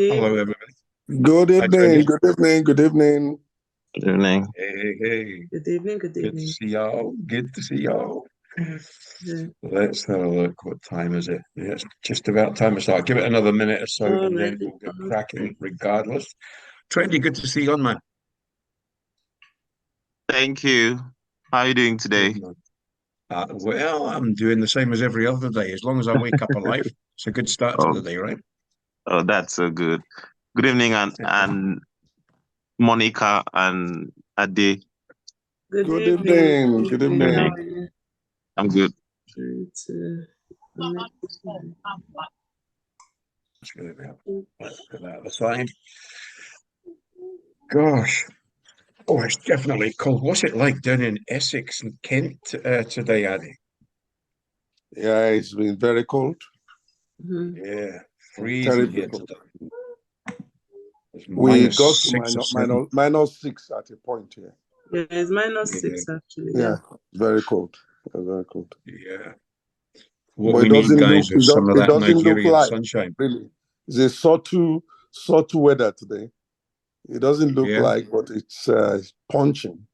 Hello, everybody. Good Hi, Tony. evening, good evening, good evening. Good evening. Hey. Good evening, good Good to evening. see y'all. Good to see y'all. Yeah. Let's have a look. What time is it? Yeah, it's just about time to start. Give it another minute or so, and then Already. we'll get cracking regardless. Trendy, good to see you on, man. Thank you. How are you doing Good, today? man. Well, I'm doing the same as every other day. As long as I wake up alive, it's a good start to Oh, the day, right? oh, that's so good. Good evening, and Monica and Ade. Good Good evening. evening, Good good evening. Good How evening. evening. are you? I'm good. Trying to connect. Just gonna put that aside. Gosh. Oh, it's definitely cold. What's it like down in Essex and Kent today, Addy? Yeah, it's been very cold, Yeah, freezing terribly here cold. today. It's We got minus to six or seven. minus 6 at a point here. Yeah, it's minus Yeah, 6 actually. Yeah, Yeah. very cold, very cold. yeah. What But we it need, doesn't guys, look, is some of it that doesn't look Nigerian like, sunshine. really. It's a sort of weather today. It doesn't look Yeah, like, but it's punching.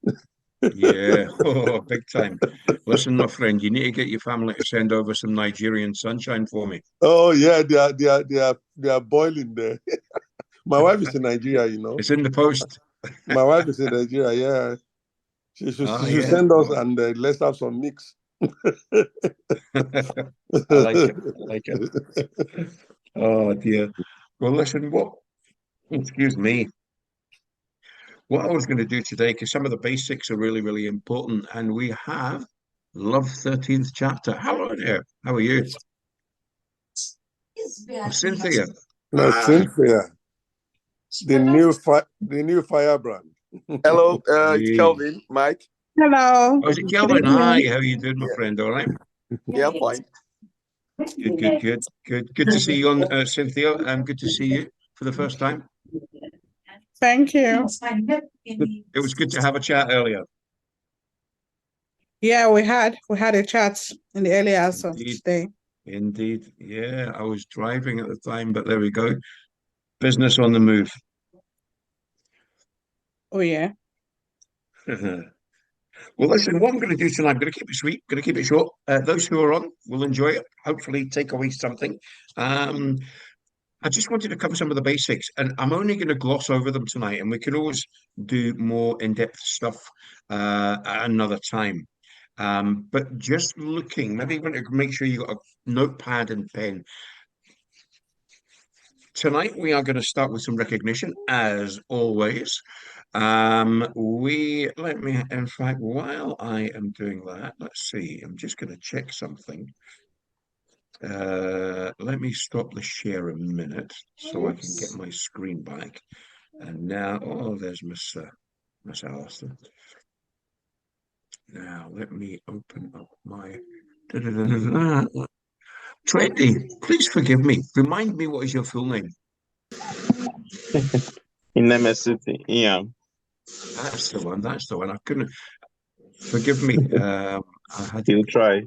yeah. Oh, big time. Listen, my friend, you need to get your family to send over some Nigerian sunshine for me. Oh yeah, they are boiling there. My wife is in Nigeria, you know. It's in the post. My wife is in Nigeria, yeah. Ah, She should yeah. send us and let's have some mix. I like it. I like it. Oh, dear. Well, listen, excuse me. What I was going to do today, because some of the basics are really, really important, and we have Love 13th chapter. Hello there. How are you? Oh, Cynthia. No, Ah, Cynthia, the new firebrand. Hello, it's hey. Kelvin, Mike. Hello. Oh, is it Good Kelvin? Hi, evening. how are you doing, my Yeah, friend? All right. yeah, I'm fine. Good, good, good, good. Good to see you on, Cynthia, and good to see you for the first time. Thank you. It was good to have a chat earlier. Yeah, we had a chat in the early hours of Indeed, today. indeed. Yeah, I was driving at the time, but there we go. Business on the move. Oh yeah. Well, listen, what I'm going to do tonight, I'm going to keep it sweet, going to keep it short. Those who are on will enjoy it, hopefully take away something. Um, I just wanted to cover some of the basics, and I'm only going to gloss over them tonight, and we can always do more in-depth stuff at another time. But just looking, maybe you want to make sure you got a notepad and pen. Tonight, we are going to start with some recognition, as always. Let me, in fact, while I am doing that, let's see, I'm just going to check something. Let me stop the share a minute so I can get my screen back. And now, oh, there's Miss Allison. Now, let me open up my. Trendy, please forgive me. Remind me what is your full name? In City. Yeah. That's the one. That's the one. I couldn't. Forgive me. I had. He'll try.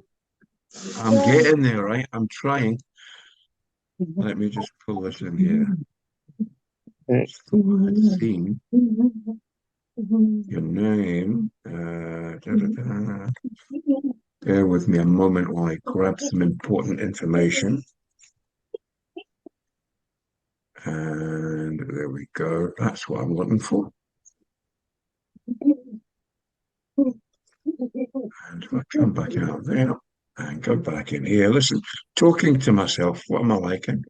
I'm getting there, right? I'm trying. Let me just pull this in here. Thought I had seen your name. Bear with me a moment while I grab some important information. And there we go. That's what I'm looking for. And if I come back out there and go back in here, listen, talking to myself, what am I liking?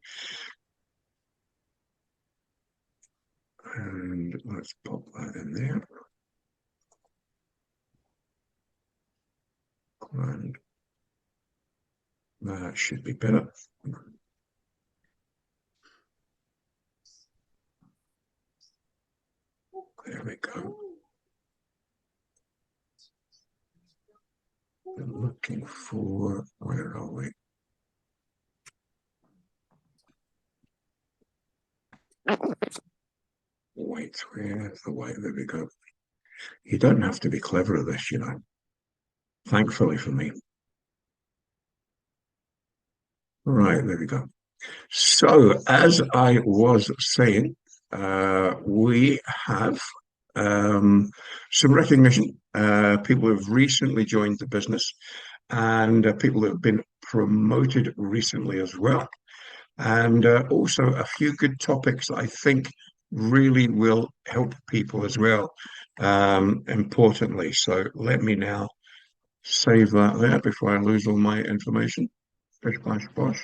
And let's pop that in there. And that should be better. There we go. We're looking for, where are we? Wait, where's the way? There we go. You don't have to be clever at this, you know. Thankfully for me. Right, there we go. So, as I was saying, we have some recognition. People who have recently joined the business, and people that have been promoted recently as well. And also a few good topics that I think really will help people as well, importantly. So let me now save that there before I lose all my information. Bish, bash, bosh.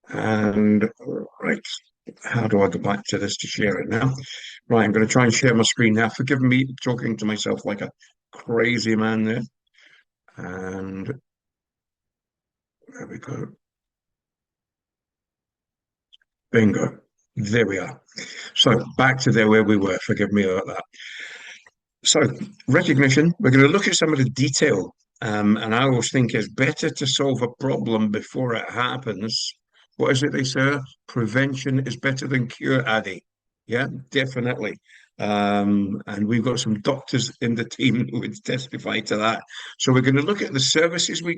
And right, how do I go back to this to share it now? Right, I'm going to try and share my screen now. Forgive me talking to myself like a crazy man there. And there we go. Bingo. There we are. So back to there where we were. Forgive me about that. So recognition, we're going to look at some of the detail. And I always think it's better to solve a problem before it happens. What is it they say? Prevention is better than cure, Addy. Yeah, definitely. And we've got some doctors in the team who would testify to that. So we're going to look at the services we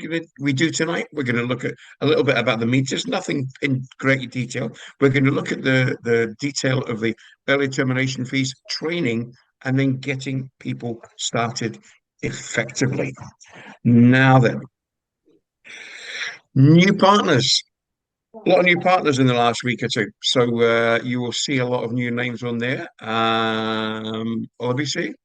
do tonight. We're going to look at a little bit about the meters, nothing in great detail. We're going to look at the detail of the early termination fees, training, and then getting people started effectively. Now then, new partners. A lot of new partners in the last week or two. So you will see a lot of new names on there. Obviously,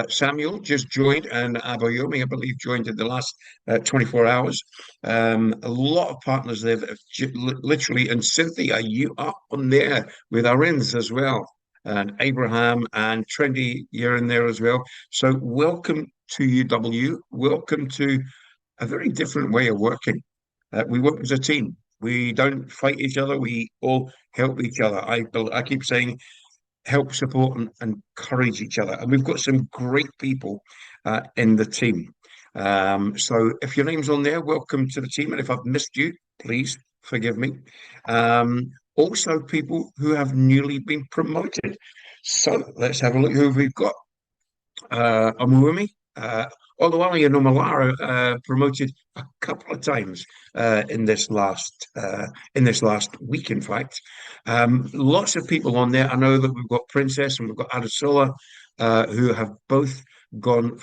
Samuel just joined, and Aboyomi, I believe, joined in the last 24 hours. A lot of partners there that have literally, and Cynthia, you are on there with our ins as well. And Abraham and Trendy, you're in there as well. So welcome to UW. Welcome to a very different way of working. We work as a team. We don't fight each other. We all help each other. I keep saying help, support, and encourage each other. And we've got some great people in the team. So if your name's on there, welcome to the team. And if I've missed you, please forgive me. Also, people who have newly been promoted. So let's have a look who we've got. Omuwumi, Oluwale and Omalara promoted a couple of times in this last week. In fact, lots of people on there. I know that we've got Princess and we've got Adesola, who have both gone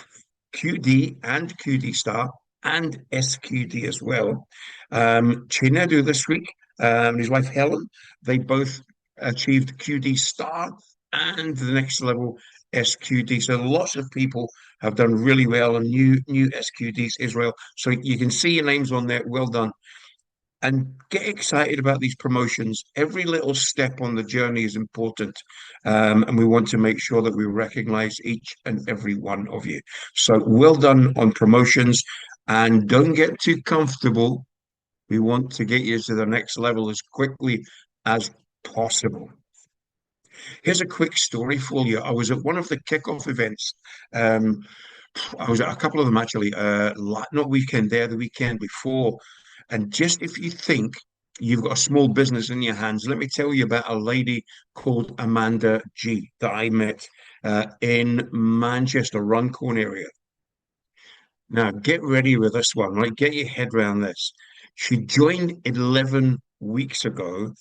QD and QD Star and SQD as well. Chinedu this week, and his wife Helen, they both achieved QD Star and the next level SQD. So lots of people have done really well, and new SQDs Israel. So you can see your names on there. Well done. And get excited about these promotions. Every little step on the journey is important. And we want to make sure that we recognize each and every one of you. So well done on promotions, and don't get too comfortable. We want to get you to the next level as quickly as possible. Here's a quick story for you. I was at one of the kickoff events. I was at a couple of them actually, not weekend there, the weekend before. And just if you think you've got a small business in your hands, let me tell you about a lady called Amanda G that I met in Manchester, Runcorn area. Now, get ready with this one, right? Get your head around this. She joined 11 weeks ago.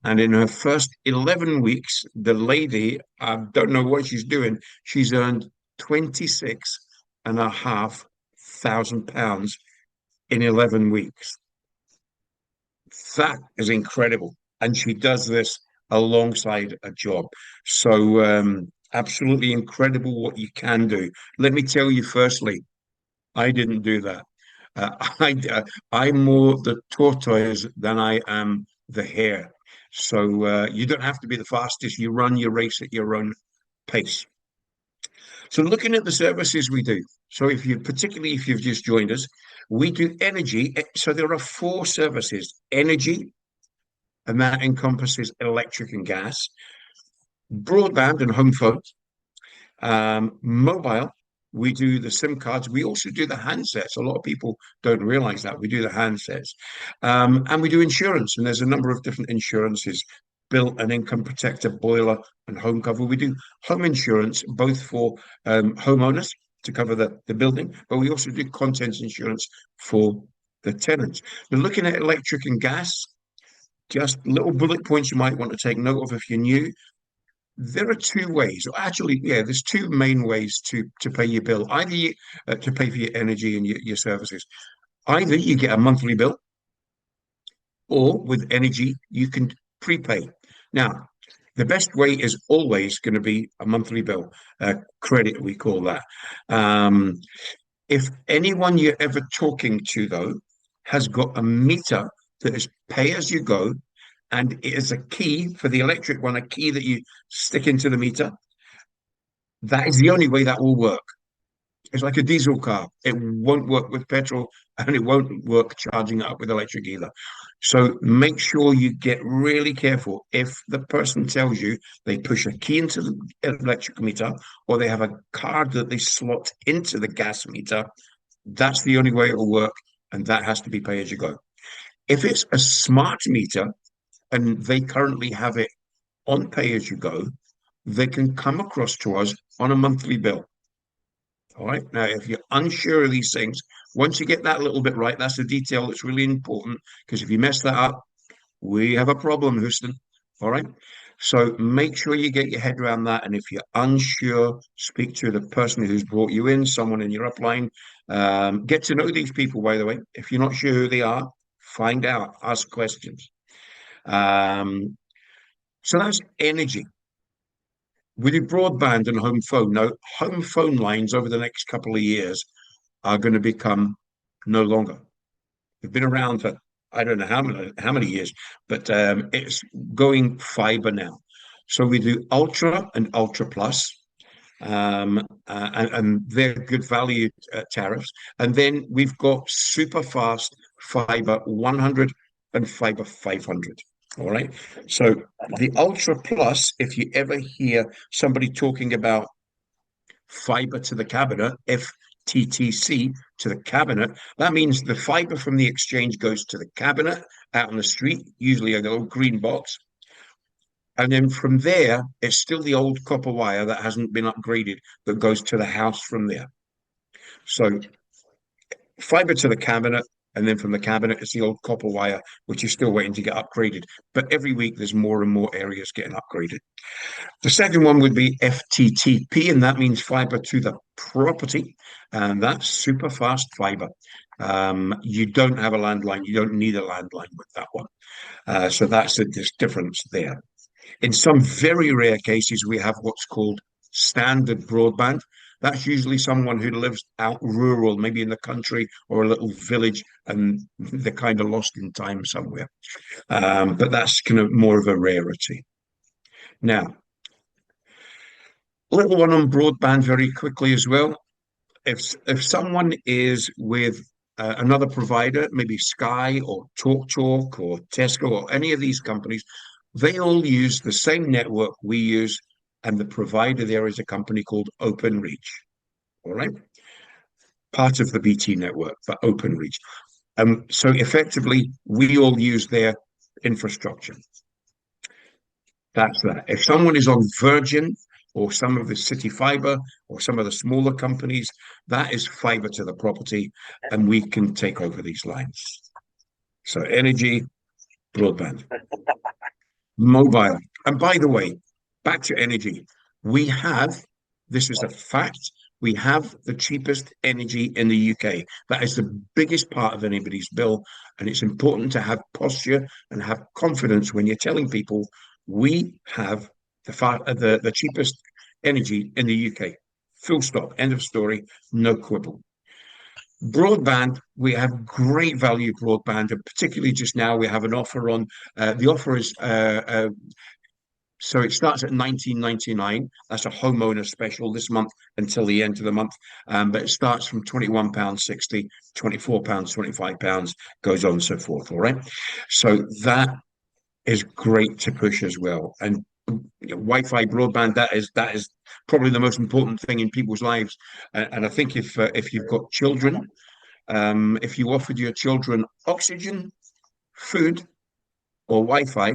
And in her first 11 weeks, the lady, I don't know what she's doing, she's earned £26,500 in 11 weeks. That is incredible. And she does this alongside a job. So absolutely incredible what you can do. Let me tell you firstly, I didn't do that. I'm more the tortoise than I am the hare. So you don't have to be the fastest. You run your race at your own pace. So looking at the services we do. So particularly if you've just joined us, we do energy. So there are 4 services: energy, and that encompasses electric and gas, broadband and home phones, mobile. We do the SIM cards. We also do the handsets. A lot of people don't realize that. We do the handsets. And we do insurance. And there's a number of different insurances: bill and income protector, boiler, and home cover. We do home insurance, both for homeowners to cover the building, but we also do contents insurance for the tenants. We're looking at electric and gas. just little bullet points you might want to take note of if you're new. There are two ways, or actually, yeah, there's two main ways to pay your bill. Either to pay for your energy and your services. Either you get a monthly bill, or with energy, you can prepay. Now, the best way is always going to be a monthly bill, credit, we call that. If anyone you're ever talking to, though, has got a meter that is pay as you go, and it is a key for the electric one, a key that you stick into the meter, that is the only way that will work. It's like a diesel car. It won't work with petrol, and it won't work charging it up with electric either. So make sure you get really careful. If the person tells you they push a key into the electric meter, or they have a card that they slot into the gas meter, that's the only way it will work, and that has to be pay as you go. If it's a smart meter and they currently have it on pay as you go, they can come across to us on a monthly bill. All right. Now, if you're unsure of these things, once you get that little bit right, that's a detail that's really important, because if you mess that up, we have a problem, Houston. All right. So make sure you get your head around that. And if you're unsure, speak to the person who's brought you in, someone in your upline. Get to know these people, by the way. If you're not sure who they are, find out, ask questions. So that's energy. With your broadband and home phone, now home phone lines over the next couple of years are going to become no longer. They've been around for I don't know how many years, but it's going fiber now. So we do Ultra and Ultra Plus, and they're good value tariffs. And then we've got super fast fiber 100 and fiber 500. All right. So the Ultra Plus, if you ever hear somebody talking about fiber to the cabinet, FTTC to the cabinet, that means the fiber from the exchange goes to the cabinet out on the street, usually a little green box. And then from there, it's still the old copper wire that hasn't been upgraded that goes to the house from there. So fiber to the cabinet, and then from the cabinet, it's the old copper wire, which is still waiting to get upgraded. But every week, there's more and more areas getting upgraded. The second one would be FTTP, and that means fiber to the property. And that's super fast fiber. You don't have a landline. You don't need a landline with that one. So that's the difference there. In some very rare cases, we have what's called standard broadband. That's usually someone who lives out rural, maybe in the country or a little village, and they're kind of lost in time somewhere. But that's kind of more of a rarity. Now, a little one on broadband very quickly as well. If someone is with another provider, maybe Sky or TalkTalk or Tesco or any of these companies, they all use the same network we use, and the provider there is a company called OpenReach. All right, part of the BT network, but OpenReach. So effectively, we all use their infrastructure. That's that. If someone is on Virgin or some of the City Fiber or some of the smaller companies, that is fiber to the property, and we can take over these lines. So energy, broadband, mobile. And by the way, back to energy, this is a fact, we have the cheapest energy in the UK. That is the biggest part of anybody's bill. And it's important to have posture and have confidence when you're telling people we have the cheapest energy in the UK. Full stop, end of story, no quibble. Broadband, we have great value broadband, and particularly just now we have an offer on. The offer is so it starts at £19.99. That's a homeowner special this month until the end of the month. But it starts from £21.60, £24, £25, goes on and so forth. All right. So that is great to push as well. And Wi-Fi broadband, that is probably the most important thing in people's lives. And I think if you've got children, if you offered your children oxygen, food, or Wi-Fi,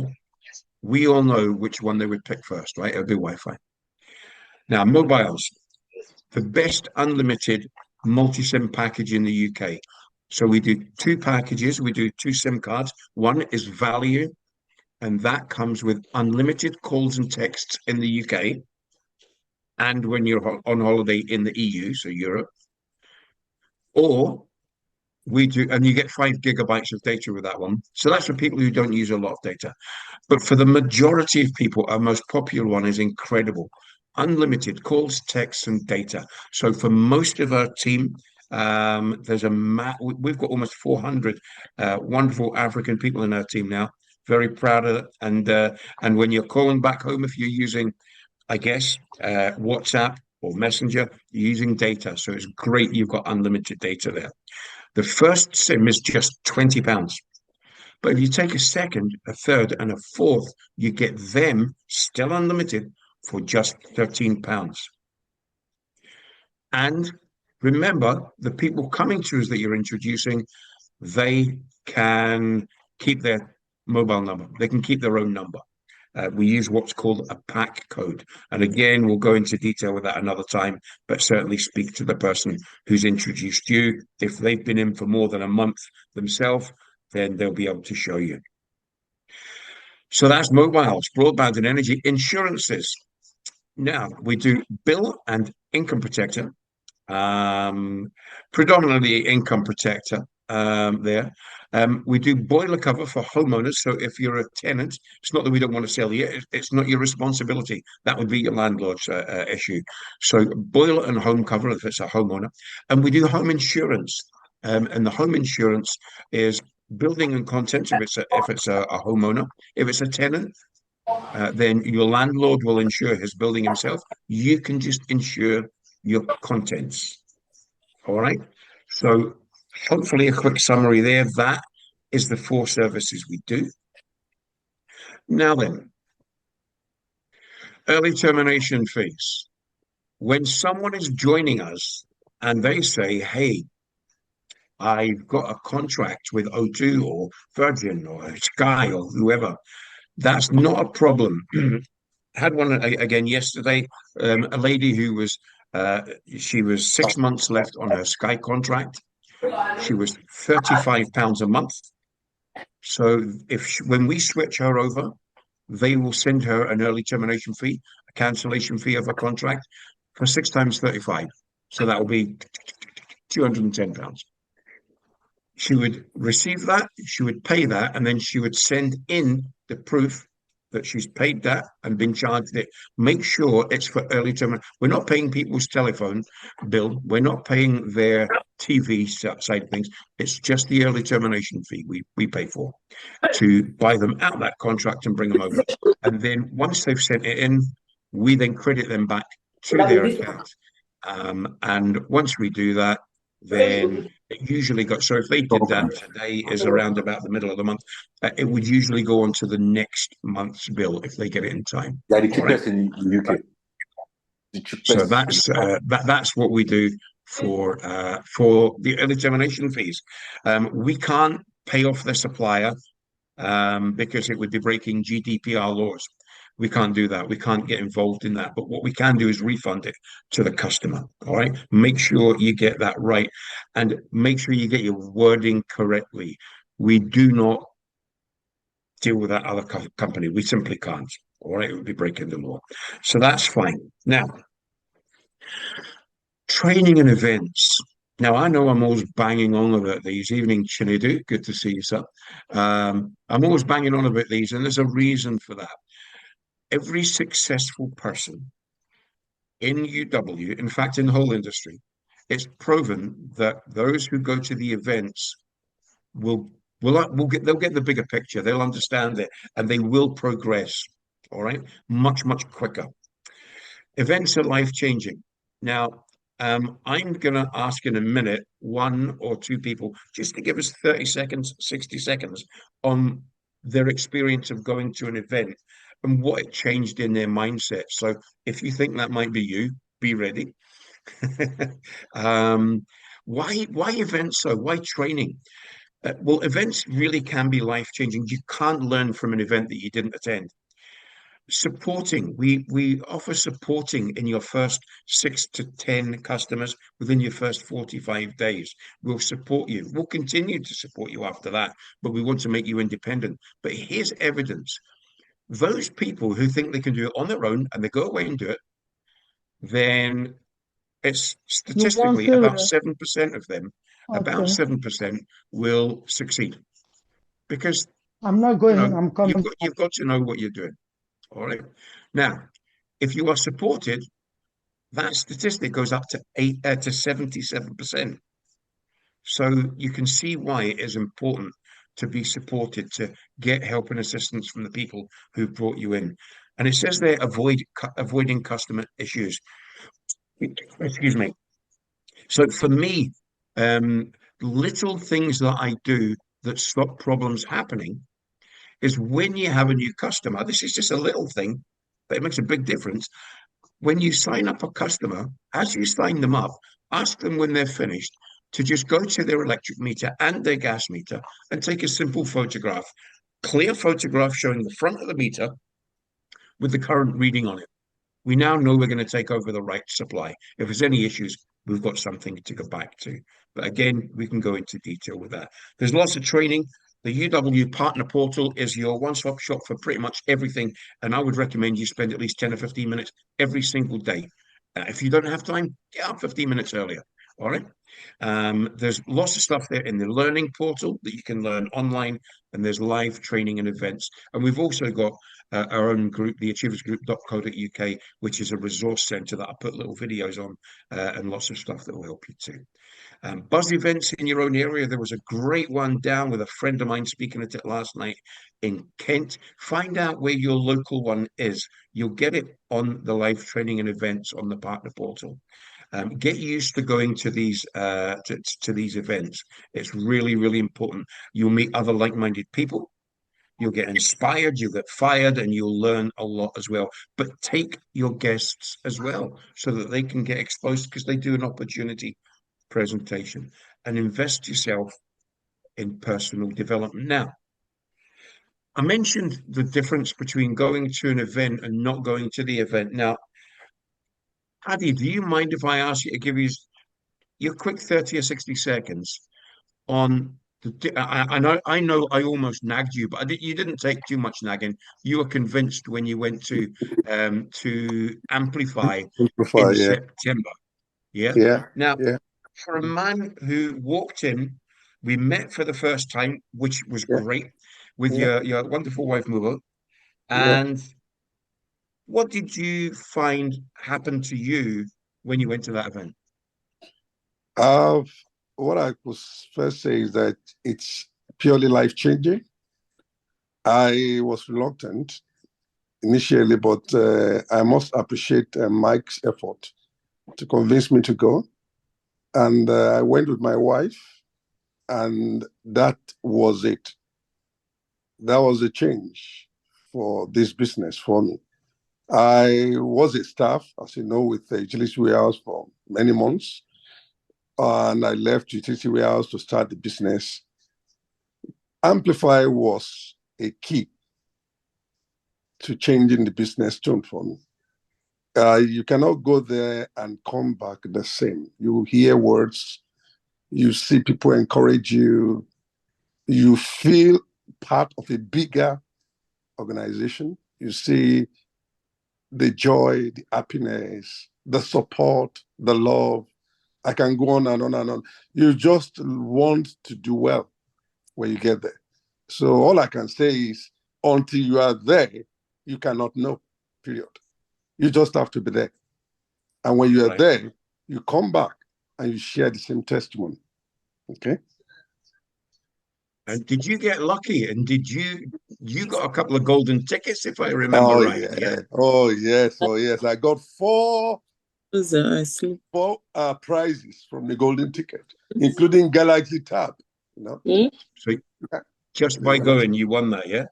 we all know which one they would pick first, right? It would be Wi-Fi. Now, mobiles, the best unlimited multi-SIM package in the UK. So we do two packages. We do two SIM cards. One is value, and that comes with unlimited calls and texts in the UK, and when you're on holiday in the EU, so Europe, or we do, and you get 5 GB of data with that one. So that's for people who don't use a lot of data. But for the majority of people, our most popular one is incredible. Unlimited calls, texts, and data. So for most of our team, we've got almost 400 wonderful African people in our team now. Very proud of it. And when you're calling back home, if you're using, I guess, WhatsApp or Messenger, you're using data. So it's great you've got unlimited data there. The first SIM is just £20. But if you take a second, a third, and a fourth, you get them still unlimited for just £13. And remember, the people coming to us that you're introducing, they can keep their mobile number. They can keep their own number. We use what's called a pack code. And again, we'll go into detail with that another time, but certainly speak to the person who's introduced you. If they've been in for more than a month themselves, then they'll be able to show you. So that's mobiles, broadband and energy. Insurances. Now, we do bill and income protector, predominantly income protector there. We do boiler cover for homeowners. So if you're a tenant, it's not that we don't want to sell you. It's not your responsibility. That would be your landlord's issue. So boiler and home cover if it's a homeowner. And we do home insurance. And the home insurance is building and contents if it's a homeowner. If it's a tenant, then your landlord will insure his building himself. You can just insure your contents. All right. So hopefully a quick summary there. That is the 4 services we do. Now then, early termination fees. When someone is joining us and they say, hey, I've got a contract with O2 or Virgin or Sky or whoever, that's not a problem. Had one again yesterday, a lady who was, she was 6 months left on her Sky contract. She was £35 a month. So when we switch her over, they will send her an early termination fee, a cancellation fee of a contract for 6 times 35. So that will be £210. She would receive that, she would pay that, and then she would send in the proof that she's paid that and been charged it. Make sure it's for early termination. We're not paying people's telephone bill. We're not paying their TV side of things. It's just the early termination fee we pay for to buy them out that contract and bring them over. And then once they've sent it in, we then credit them back to their account. And once we do that, then it usually got, so if they did that today is around about the middle of the month, it would usually go on to the next month's bill if they get it in time. Yeah, the cheapest in the UK. The cheapest. So that's what we do for the early termination fees. We can't pay off the supplier because it would be breaking GDPR laws. We can't do that. We can't get involved in that. But what we can do is refund it to the customer. All right. Make sure you get that right and make sure you get your wording correctly. We do not deal with that other company. We simply can't. All right. It would be breaking the law. So that's fine. Now, training and events. Now, I know I'm always banging on about these. Evening, Chinedu. Good to see you, sir. I'm always banging on about these, and there's a reason for that. Every successful person in UW, in fact, in the whole industry, it's proven that those who go to the events they'll get the bigger picture. They'll understand it, and they will progress. All right, much quicker. Events are life-changing. Now, I'm going to ask in a minute 1 or 2 people just to give us 30 seconds, 60 seconds on their experience of going to an event and what it changed in their mindset. So if you think that might be you, be ready. Why events though? Why training? Well, events really can be life-changing. You can't learn from an event that you didn't attend. Supporting. We offer supporting in your first 6 to 10 customers within your first 45 days. We'll support you. We'll continue to support you after that, but we want to make you independent. But here's evidence. Those people who think they can do it on their own and they go away and do it, then it's statistically about 7% of them, about Okay. 7% will succeed. Because I'm not you going. know I'm coming. you've got to know what you're doing. All right. Now, if you are supported, that statistic goes up to 77%. So you can see why it is important to be supported, to get help and assistance from the people who brought you in. And it says there, avoiding customer issues. Excuse me. So for me, little things that I do that stop problems happening is when you have a new customer. This is just a little thing, but it makes a big difference. When you sign up a customer, as you sign them up, ask them when they're finished to just go to their electric meter and their gas meter and take a simple photograph, clear photograph showing the front of the meter with the current reading on it. We now know we're going to take over the right supply. If there's any issues, we've got something to go back to. But again, we can go into detail with that. There's lots of training. The UW Partner Portal is your one-stop shop for pretty much everything. And I would recommend you spend at least 10 or 15 minutes every single day. If you don't have time, get up 15 minutes earlier. All right. There's lots of stuff there in the learning portal that you can learn online, and there's live training and events. And we've also got our own group, the AchieversGroup.co.uk, which is a resource center that I put little videos on and lots of stuff that will help you too. Buzz events in your own area. There was a great one down with a friend of mine speaking at it last night in Kent. Find out where your local one is. You'll get it on the live training and events on the partner portal. Get used to going to these these events. It's really, really important. You'll meet other like-minded people. You'll get inspired, you'll get fired, and you'll learn a lot as well. But take your guests as well so that they can get exposed because they do an opportunity presentation, and invest yourself in personal development. Now, I mentioned the difference between going to an event and not going to the event. Now, Paddy, do you mind if I ask you to give you your quick 30 or 60 seconds on I know I almost nagged you, but you didn't take too much nagging. You were convinced when you went to Amplify Amplify, in yeah. September. Yeah. Yeah. Now, Yeah. for a man who walked in, we met for the first time, which was Yeah. great, with Yeah. your wonderful wife, Mubo. Yeah. And what did you find happened to you when you went to that event? What I was first say is that it's purely life-changing. I was reluctant initially, but I must appreciate Mike's effort to convince me to go. And I went with my wife, and that was it. That was a change for this business for me. I was a staff, as you know, with the utility warehouse for many months. And I left utility warehouse to start the business. Amplify was a key to changing the business tone for me. You cannot go there and come back the same. You hear words, you see people encourage you, you feel part of a bigger organization. You see the joy, the happiness, the support, the love. I can go on and on and on. You just want to do well when you get there. So all I can say is until you are there, you cannot know, period. You just have to be there. And when you are there, you come back and you share the same testimony. Okay? And did you get lucky? And you got a couple of golden tickets, if I remember right? Yeah. Oh yes. Oh yes. I got four prizes from the golden ticket, including Galaxy Tab. You know? So just by going, you won that, yeah?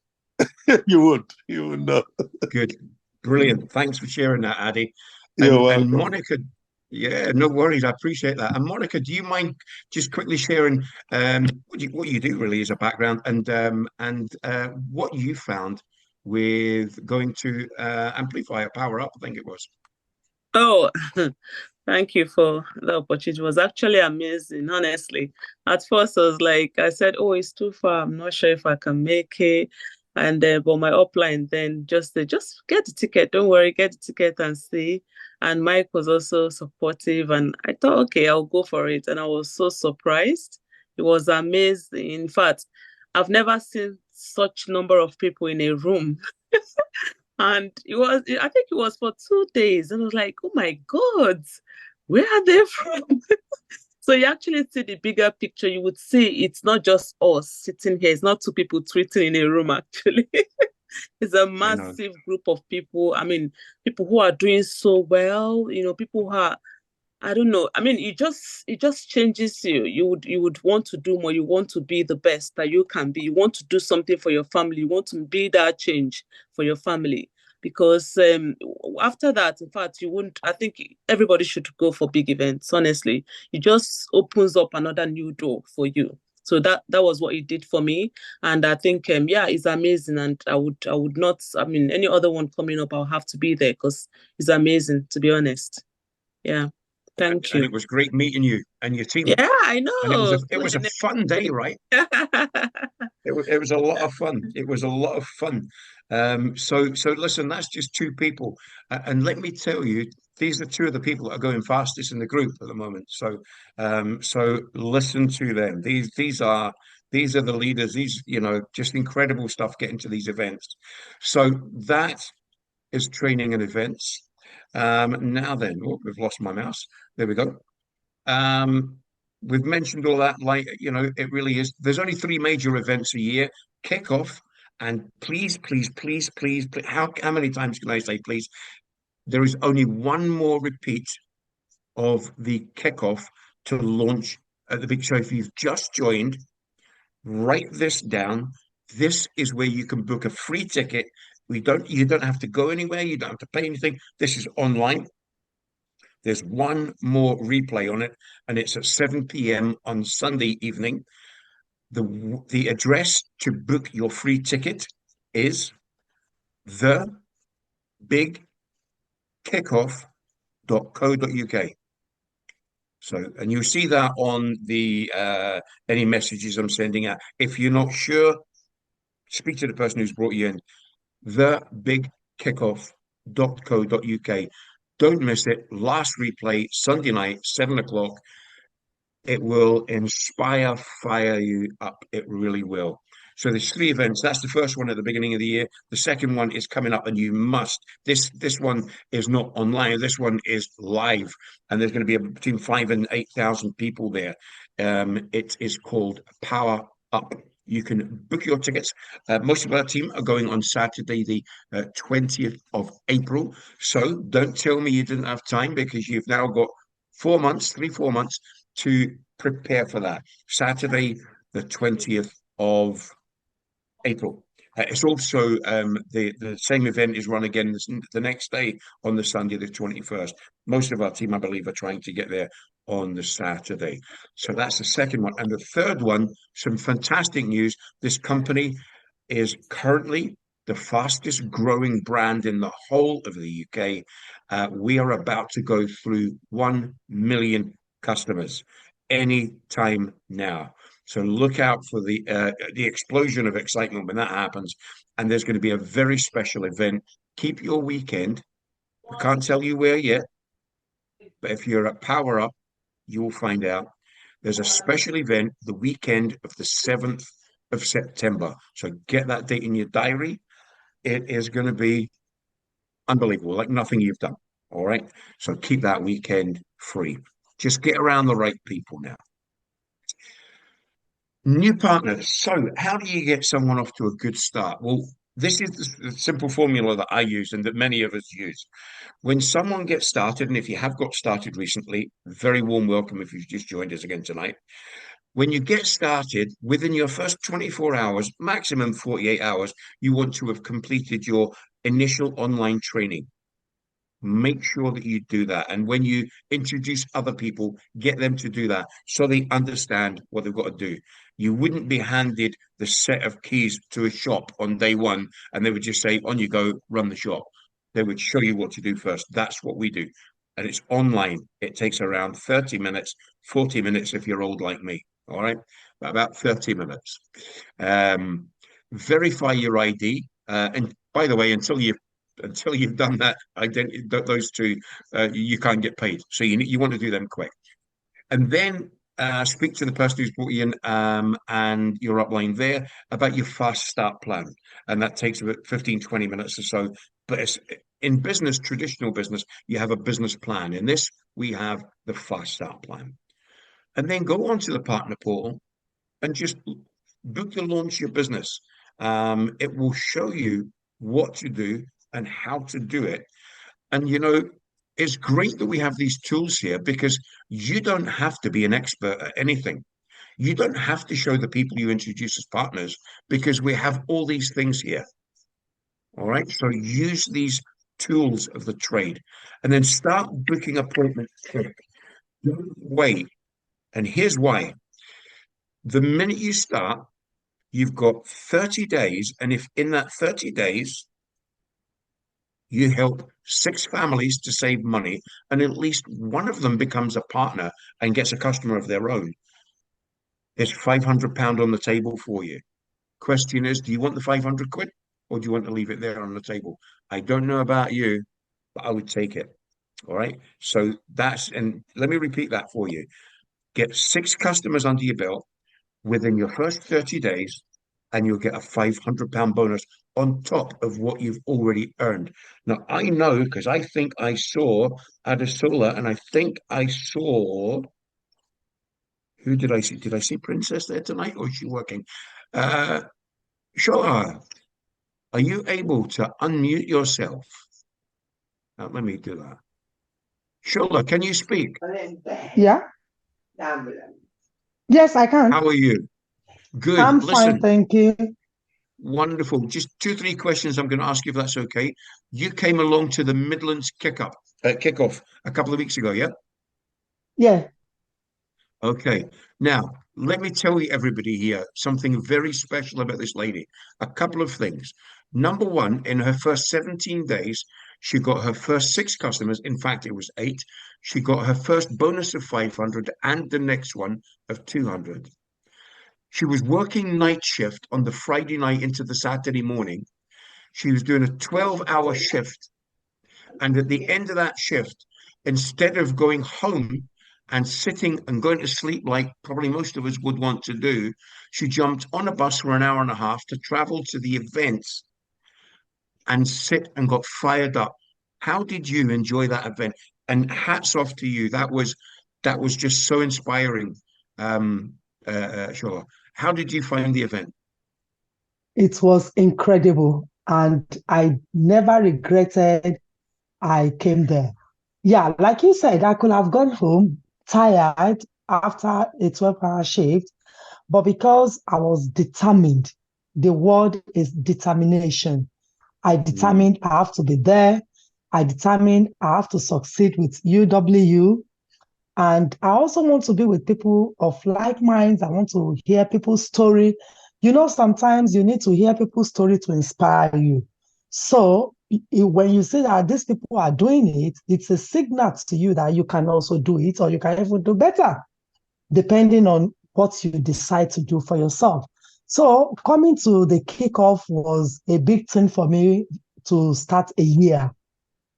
You would know. Good. Brilliant. Thanks for sharing that, Addy. You're welcome. And Monica, yeah, no worries. I appreciate that. And Monica, do you mind just quickly sharing what you do really as a background and what you found with going to Amplify or Power Up, I think it was. Oh, thank you for the opportunity. It was actually amazing, honestly. At first, I was like, I said, oh, it's too far. I'm not sure if I can make it. And but my upline then just said, just get the ticket. Don't worry, get the ticket and see. And Mike was also supportive. And I thought, okay, I'll go for it. And I was so surprised. It was amazing. In fact, I've never seen such number of people in a room. And I think it was for 2 days. And I was like, oh my God, where are they from? So you actually see the bigger picture. You would see it's not just us sitting here. It's not two people tweeting in a room, actually. It's a massive group of people. I mean, people who are doing so well, people who are, I don't know. I mean, it just changes you. You would want to do more. You want to be the best that you can be. You want to do something for your family. You want to be that change for your family. Because after that, in fact, you wouldn't. I think everybody should go for big events. Honestly, it just opens up another new door for you. So that was what it did for me, and I think yeah, it's amazing. And I would not. I mean, any other one coming up, I'll have to be there because it's amazing. To be honest, yeah. Thank And you. it was great meeting you and your team. Yeah, I And it was a know. fun day, right? It was a lot of fun. It was a lot of fun. So listen, that's just two people, and let me tell you, these are two of the people that are going fastest in the group at the moment. So listen to them. These are the leaders. These, just incredible stuff getting to these events. So that is training and events. Now then, oh, we've lost my mouse. There we go. Um, we've mentioned all that, like, it really is. There's only three major events a year: kickoff, and please, please, please, please, please, how many times can I say please? There is only one more repeat of the kickoff to launch at the big show. If you've just joined, write this down. This is where you can book a free ticket. You don't have to go anywhere, you don't have to pay anything. This is online. There's one more replay on it, and it's at 7 p.m. on Sunday evening. The address to book your free ticket is thebigkickoff.co.uk. So, and you'll see that on the any messages I'm sending out. If you're not sure, speak to the person who's brought you in. Thebigkickoff.co.uk. Don't miss it. Last replay, Sunday night, 7 o'clock. It will inspire, fire you up. It really will. So there's three events. That's the first one at the beginning of the year. The second one is coming up, and you must. This one is not online. This one is live, and there's going to be between 5,000 and 8,000 people there. It is called Power Up. You can book your tickets. Most of our team are going on Saturday, the 20th of April. So don't tell me you didn't have time, because you've now got 4 months, 4 months to prepare for that. Saturday, the 20th of April. It's also the same event is run again the next day on the Sunday, the 21st. Most of our team, I believe, are trying to get there on the Saturday. So that's the second one. And the third one, some fantastic news. This company is currently the fastest growing brand in the whole of the UK. We are about to go through 1 million customers any time now. So look out for the explosion of excitement when that happens. And there's going to be a very special event. Keep your weekend. I can't tell you where yet, but if you're at Power Up, you'll find out. There's a special event the weekend of the 7th of September. So get that date in your diary. It is going to be unbelievable, like nothing you've done. All right. So keep that weekend free. Just get around the right people now. New partners. So, how do you get someone off to a good start? Well, this is the simple formula that I use and that many of us use. When someone gets started, and if you have got started recently, very warm welcome if you've just joined us again tonight. When you get started, within your first 24 hours, maximum 48 hours, you want to have completed your initial online training. Make sure that you do that. And when you introduce other people, get them to do that so they understand what they've got to do. You wouldn't be handed the set of keys to a shop on day one, and they would just say, on you go, run the shop. They would show you what to do first. That's what we do. And it's online. It takes around 30 minutes, 40 minutes if you're old like me. All right. About 30 minutes. Verify your ID. And by the way, until you've done that, those two, you can't get paid. So you want to do them quick. And then speak to the person who's brought you in and your upline there about your fast start plan. And that takes about 15, 20 minutes or so. But in business, traditional business, you have a business plan. In this, we have the fast start plan. And then go onto the partner portal and just book to launch your business. It will show you what to do and how to do it. And it's great that we have these tools here because you don't have to be an expert at anything. You don't have to show the people you introduce as partners because we have all these things here. All right. So use these tools of the trade and then start booking appointments quick. Don't wait. And here's why. The minute you start, you've got 30 days. And if in that 30 days, you help 6 families to save money, and at least one of them becomes a partner and gets a customer of their own, there's £500 on the table for you. Question is, do you want the 500 quid or do you want to leave it there on the table? I don't know about you, but I would take it. All right. So and let me repeat that for you. Get 6 customers under your belt within your first 30 days, and you'll get a £500 bonus on top of what you've already earned. Now, I know because I think I saw Adesola, and I think I saw, who did I see? Did I see Princess there tonight, or is she working? Shola, are you able to unmute yourself? Let me do that. Shola, can you speak? Yeah. Yes, I can. How are you? Good. I'm Listen, fine, thank you. wonderful. Just 2-3 questions I'm going to ask you if that's okay. You came along to the Midlands kickoff a couple of weeks ago, yeah? Yeah. Okay. Now, let me tell you, everybody here, something very special about this lady. A couple of things. Number one, in her first 17 days, she got her first 6 customers. In fact, it was 8. She got her first bonus of 500 and the next one of 200. She was working night shift on the Friday night into the Saturday morning. She was doing a 12-hour shift. And at the end of that shift, instead of going home and sitting and going to sleep like probably most of us would want to do, she jumped on a bus for an hour and a half to travel to the events and sit and got fired up. How did you enjoy that event? And hats off to you. That was just so inspiring. Sure. How did you find the event? It was incredible, and I never regretted I came there. Yeah, like you said, I could have gone home tired after a 12-hour shift, but because I was determined, the word is determination. I determined I have to be there. I determined I have to succeed with UW. And I also want to be with people of like minds. I want to hear people's story. Sometimes you need to hear people's story to inspire you. So when you see that these people are doing it, it's a signal to you that you can also do it, or you can even do better, depending on what you decide to do for yourself. So coming to the kickoff was a big thing for me to start a year.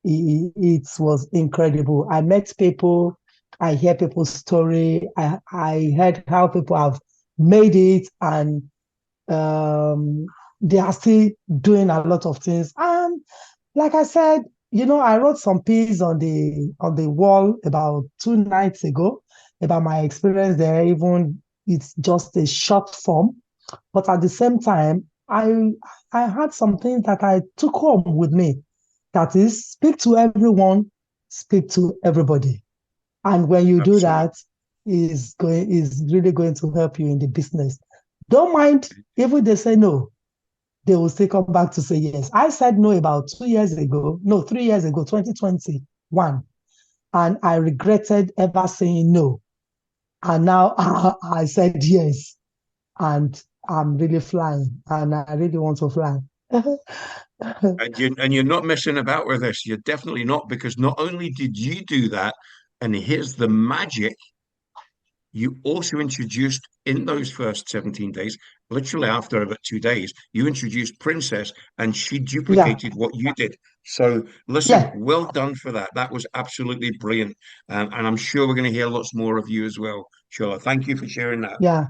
It was incredible. I met people. I hear people's story. I heard how people have made it, and they are still doing a lot of things. And like I said, I wrote some piece on the wall about 2 nights ago about my experience there. Even it's just a short form, but at the same time, I had some things that I took home with me. That is, speak to everyone, speak to everybody. And when you do that, is really going to help you in the business. Don't mind if they say no, they will still come back to say yes. I said no about 3 years ago, 2021. And I regretted ever saying no. And now I said yes. and I'm really flying, and I really want to fly. And you're not messing about with this. You're definitely not, because not only did you do that, and here's the magic, you also introduced in those first 17 days, literally after about 2 days, you introduced Princess and she Yeah, duplicated what you did. So listen, yeah, well done for that. That was absolutely brilliant. And I'm sure we're going to hear lots more of you as well. Sure. Thank you for sharing that. yeah.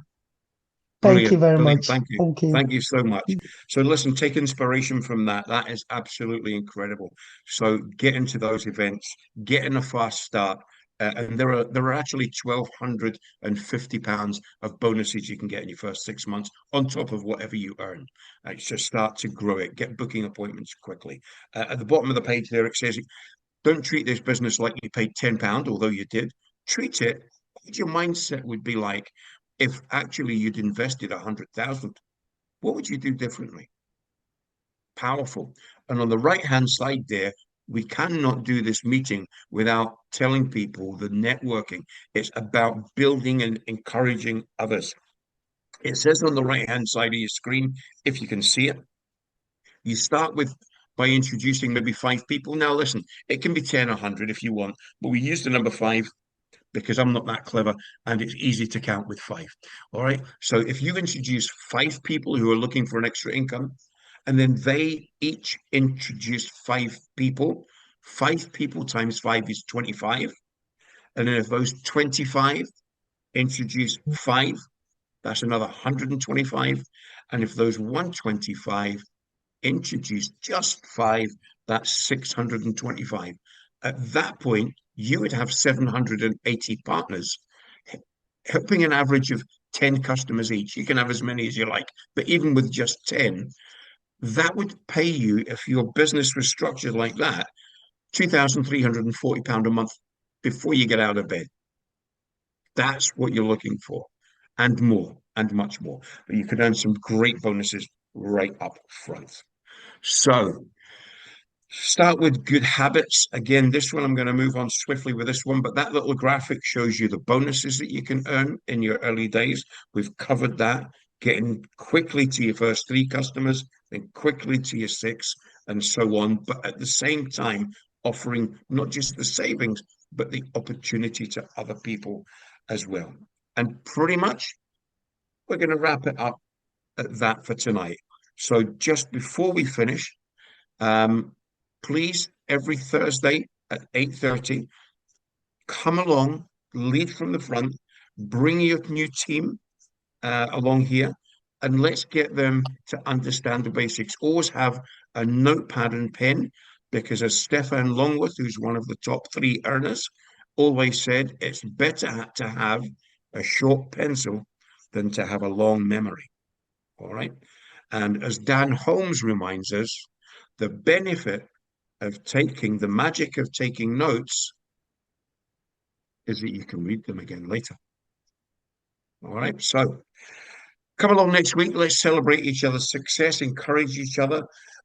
Thank you Brilliant, very brilliant. much. Thank you. Thank you. Thank you so much. So listen, take inspiration from that. That is absolutely incredible. So get into those events, get in a fast start. And there are actually £1,250 of bonuses you can get in your first 6 months on top of whatever you earn. It's just start to grow it. Get booking appointments quickly. At the bottom of the page there, it says, don't treat this business like you paid £10, although you did. Treat it what your mindset would be like if actually you'd invested 100,000. What would you do differently? Powerful. And on the right-hand side there, we cannot do this meeting without telling people the networking. It's about building and encouraging others. It says on the right-hand side of your screen, if you can see it, you start with by introducing maybe 5 people. Now, listen, it can be 10 or 100 if you want, but we use the number 5 because I'm not that clever and it's easy to count with 5. All right. So if you introduce 5 people who are looking for an extra income, and then they each introduce 5 people, 5 people times 5 is 25. And then if those 25 introduce 5, that's another 125. And if those 125 introduce just 5, that's 625. At that point, you would have 780 partners, helping an average of 10 customers each. You can have as many as you like, but even with just 10, that would pay you, if your business was structured like that, £2,340 a month before you get out of bed. That's what you're looking for, and more, and much more. But you can earn some great bonuses right up front. So start with good habits. Again, this one, I'm going to move on swiftly with this one, but that little graphic shows you the bonuses that you can earn in your early days. We've covered that, getting quickly to your first 3 customers, then quickly to your 6, and so on. But at the same time, offering not just the savings, but the opportunity to other people as well. And pretty much, we're going to wrap it up at that for tonight. So just before we finish, um, please, every Thursday at 8:30, come along, lead from the front, bring your new team along here, and let's get them to understand the basics. Always have a notepad and pen, because as Stefan Longworth, who's one of the top 3 earners, always said, it's better to have a short pencil than to have a long memory. All right. And as Dan Holmes reminds us, the benefit of taking the magic of taking notes is that you can read them again later. All right. So come along next week. Let's celebrate each other's success, encourage each other,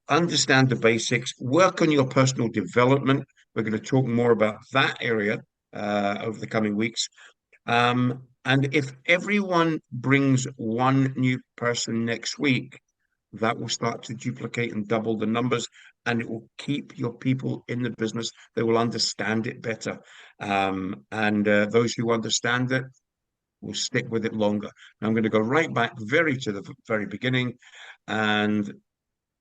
understand the basics, work on your personal development. We're going to talk more about that area over the coming weeks. And if everyone brings one new person next week, that will start to duplicate and double the numbers, and it will keep your people in the business. They will understand it better. And those who understand it will stick with it longer. Now I'm going to go right back to the very beginning. And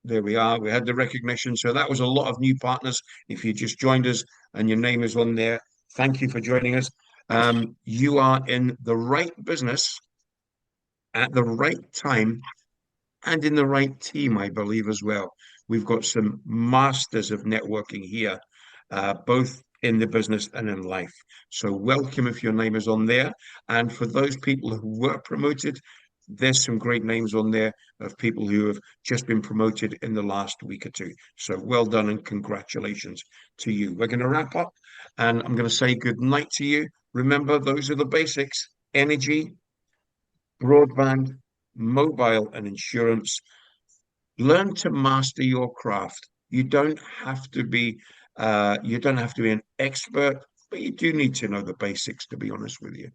there we are. We had the recognition. So that was a lot of new partners. If you just joined us and your name is on there, thank you for joining us. You are in the right business at the right time and in the right team, I believe, as well. We've got some masters of networking here, both in the business and in life. So welcome if your name is on there. And for those people who were promoted, there's some great names on there of people who have just been promoted in the last week or 2. So well done and congratulations to you. We're going to wrap up and I'm going to say good night to you. Remember, those are the basics: energy, broadband, mobile, and insurance. Learn to master your craft. You don't have to be an expert, but you do need to know the basics, to be honest with you.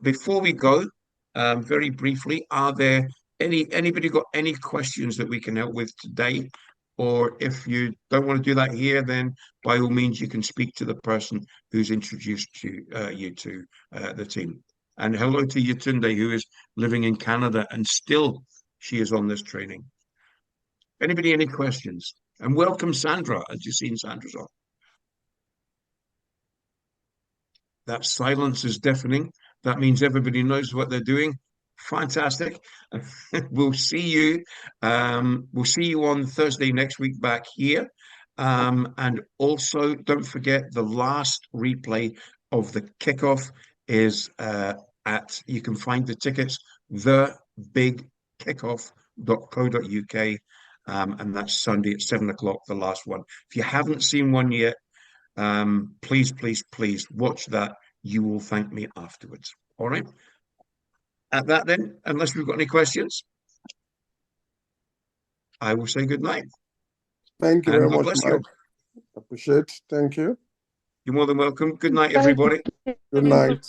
Before we go, very briefly, are there anybody got any questions that we can help with today? Or if you don't want to do that here, then by all means, you can speak to the person who's introduced you to the team. And hello to Yatunde, who is living in Canada, and still she is on this training. Anybody, any questions? And welcome, Sandra. As you've seen, Sandra's on. That silence is deafening. That means everybody knows what they're doing. Fantastic. We'll see you. We'll see you on Thursday next week back here. And also, don't forget the last replay of the kickoff is you can find the tickets, thebigkickoff.co.uk. And that's Sunday at 7 o'clock, the last one. If you haven't seen one yet, please watch that. You will thank me afterwards. All right. At that then, unless we've got any questions, I will say good night. Thank you And very God much, bless you. Mike. Appreciate. Thank you. You're more than welcome. Good night, everybody. Good night.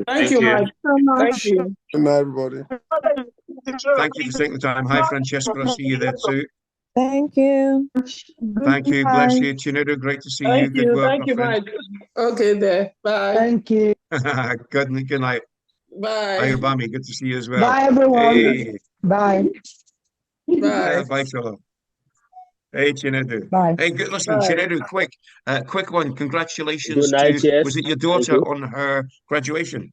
Thank you, Mike. Thank you. Good night, everybody. Thank you for taking the time. Hi, Francesca. I see you there too. Thank you. Thank you. Bless you. Chinedu, great to see you. Good work, Thank my you, friend. Mike. Okay, there. Bye. Thank you. Good night. Bye. Ayobami, good to see you as well. Bye, everyone. Hey. Bye. Bye. Bye, Shola. Hey, Chinedu. Bye. Hey, good. Listen, Bye. Chinedu, quick one. Congratulations Good night, to, yes. was it your Thank daughter you. on her graduation?